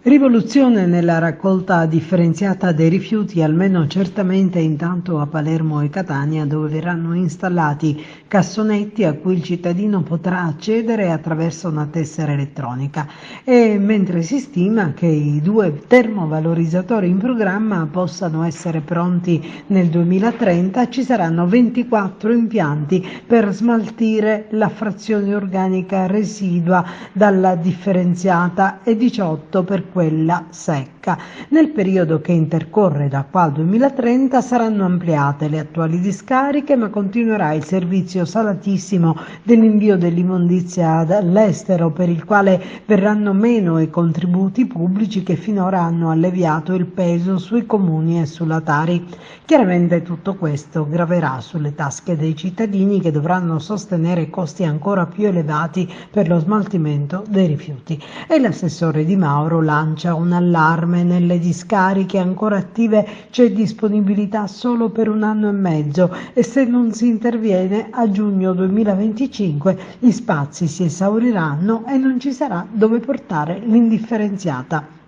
Rivoluzione nella raccolta differenziata dei rifiuti, almeno certamente intanto a Palermo e Catania, dove verranno installati cassonetti a cui il cittadino potrà accedere attraverso una tessera elettronica. E mentre si stima che i 2 termovalorizzatori in programma possano essere pronti nel 2030, ci saranno 24 impianti per smaltire la frazione organica residua dalla differenziata e 18 per quella secca. Nel periodo che intercorre da qua al 2030 saranno ampliate le attuali discariche, ma continuerà il servizio salatissimo dell'invio dell'immondizia dall'estero, per il quale verranno meno i contributi pubblici che finora hanno alleviato il peso sui comuni e sulla Tari. Chiaramente tutto questo graverà sulle tasche dei cittadini, che dovranno sostenere costi ancora più elevati per lo smaltimento dei rifiuti. E l'assessore Di Mauro lancia un allarme: nelle discariche ancora attive c'è disponibilità solo per 1 anno e mezzo e se non si interviene a giugno 2025 gli spazi si esauriranno e non ci sarà dove portare l'indifferenziata.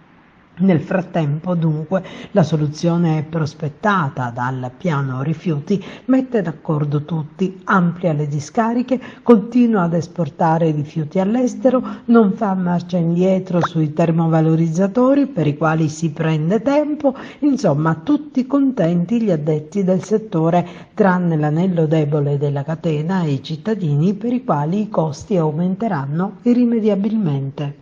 Nel frattempo, dunque, la soluzione prospettata dal piano rifiuti mette d'accordo tutti, amplia le discariche, continua ad esportare rifiuti all'estero, non fa marcia indietro sui termovalorizzatori per i quali si prende tempo, insomma tutti contenti gli addetti del settore, tranne l'anello debole della catena e i cittadini, per i quali i costi aumenteranno irrimediabilmente.